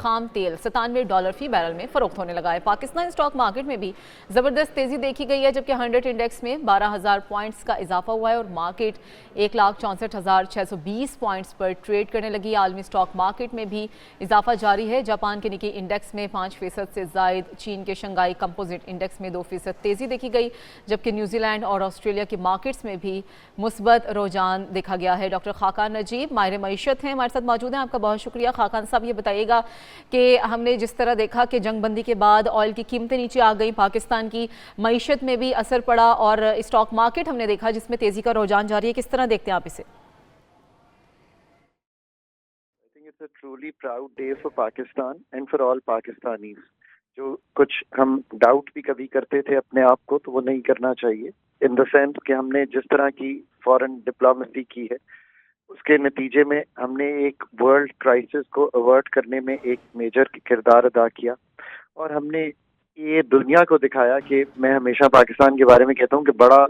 खाम तेल $97 फी बैरल में फरोख्त होने लगा है। पाकिस्तान स्टॉक मार्केट में भी ज़बरदस्त तेज़ी देखी गई है, जबकि 100 इंडेक्स में 12,000 पॉइंट्स का इजाफा हुआ है और मार्केट 1,64,620 पॉइंट्स पर ट्रेड करने लगी। आलमी स्टॉक मार्केट में भी इजाफा जारी है। जापान के निकी इंडेक्स में 5% से जायद, चीन के शंघाई कंपोजिट इंडेक्स में 2% तेज़ी देखी गई, जबकि न्यूजीलैंड और ऑस्ट्रेलिया की मार्केट्स में भी मुस्बत रुझान देखा गया है। डॉक्टर खाकान नजीब माहिर मईशत हैं, हमारे साथ मौजूद हैं। आपका बहुत शुक्रिया। खाकान साहब, ये बताइएगा कि हमने जिस तरह देखा कि जंग बंदी के बाद ऑयल की कीमतें नीचे आ गई, पाकिस्तान की मईशत में भी असर पड़ा और स्टॉक मार्केट हमने देखा जिसमें तेज़ी का रुझान जारी है, किस तरह देखते हैं आप इसे? It's a truly proud day for Pakistan and for all Pakistanis. जो कुछ हम डाउट भी कभी करते थे अपने आप को, तो वो नहीं करना चाहिए। इन द सेंस कि हमने जिस तरह की फॉरेन डिप्लोमेसी की है, उसके नतीजे में हमने एक वर्ल्ड क्राइसिस को अवर्ट करने में एक मेजर किरदार अदा किया और हमने ये दुनिया को दिखाया कि मैं हमेशा पाकिस्तान के बारे में कहता हूँ कि बड़ा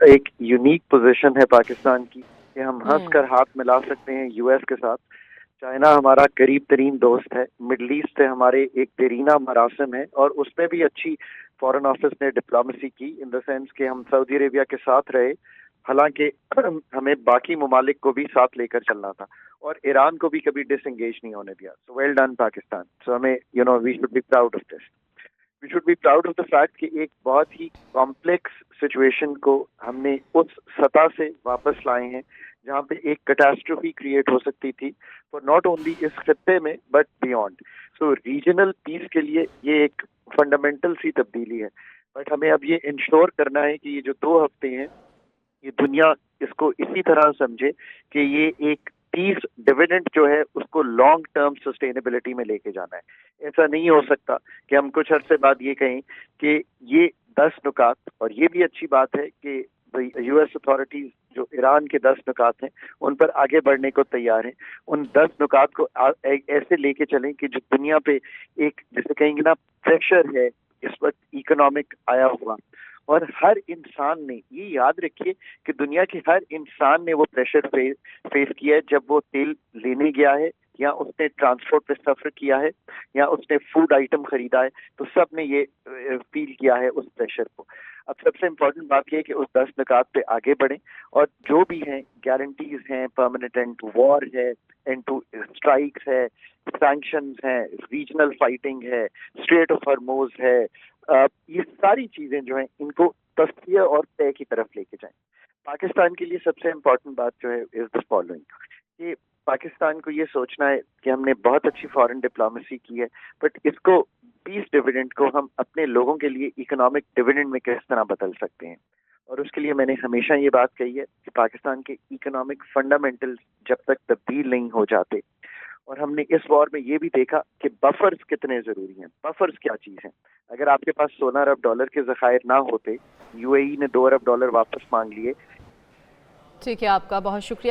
एक यूनिक पोजीशन है पाकिस्तान की, कि हम हंसकर हाथ मिला सकते हैं यूएस के साथ। चाइना हमारा करीब तरीन दोस्त है, मिडल ईस्ट से हमारे एक देरीना मरासम है और उसमें भी अच्छी फॉरेन ऑफिस ने डिप्लोमेसी की, इन द सेंस कि हम सऊदी अरेबिया के साथ रहे, हालांकि हमें बाकी ममालिक को भी साथ लेकर चलना था और ईरान को भी कभी डिसएंगेज नहीं होने दिया। So well done Pakistan. So हमें we should be proud of this. We should be proud of the fact कि एक बहुत ही कॉम्प्लेक्स सिचुएशन को हमने उस सतह से वापस लाए हैं जहाँ पे एक कैटास्ट्रोफी क्रिएट हो सकती थी फॉर नॉट ओनली इस खत्ते में but beyond. So regional piece के लिए ये एक फंडामेंटल सी तब्दीली है, बट हमें अब ये इंश्योर करना है कि ये जो 2 हफ्ते हैं, ये दुनिया इसको इसी तरह समझे कि ये एक पीस डिविडेंड जो है उसको लॉन्ग टर्म सस्टेनेबिलिटी में लेके जाना है। ऐसा नहीं हो सकता कि हम कुछ अरसे बाद ये कहें कि ये 10 नुकात, और ये भी अच्छी बात है कि यूएस अथॉरिटीज जो ईरान के 10 नुकात हैं उन पर आगे बढ़ने को तैयार हैं। उन 10 नुकात को ऐसे लेके चलें कि जो दुनिया पे एक, जैसे कहेंगे ना, प्रेशर है इस वक्त इकोनॉमिक आया हुआ, और हर इंसान ने, ये याद रखिए कि दुनिया के हर इंसान ने वो प्रेशर फेस किया है जब वो तेल लेने गया है या उसने ट्रांसपोर्ट पे सफर किया है या उसने फूड आइटम खरीदा है, तो सब ने ये फील किया है उस प्रेशर को। अब सबसे इम्पोर्टेंट बात यह है कि उस 10 निकात पे आगे बढ़ें और जो भी हैं गारंटीज हैं, परमानेंट एंड टू वॉर है, एंड टू स्ट्राइक्स है, सैंक्शंस है, रीजनल फाइटिंग है, स्ट्रेट ऑफ हॉर्मुज है, ये सारी चीजें जो हैं इनको तस्वीर और तय की तरफ लेके जाएं। पाकिस्तान के लिए सबसे इम्पोर्टेंट बात जो है इज द फॉलोइंग, कि पाकिस्तान को ये सोचना है कि हमने बहुत अच्छी फॉरेन डिप्लोमेसी की है, बट इसको पीस डिविडेंड को हम अपने लोगों के लिए इकोनॉमिक डिविडेंड में किस तरह बदल सकते हैं। और उसके लिए मैंने हमेशा ये बात कही है कि पाकिस्तान के इकोनॉमिक फंडामेंटल्स जब तक तब्दील नहीं हो जाते, और हमने इस वॉर में ये भी देखा कि बफर्स कितने जरूरी हैं। बफर्स क्या चीज हैं? अगर आपके पास 16 अरब डॉलर के जखायर ना होते, यूएई ने $2 अरब वापस मांग लिए। ठीक है, आपका बहुत शुक्रिया।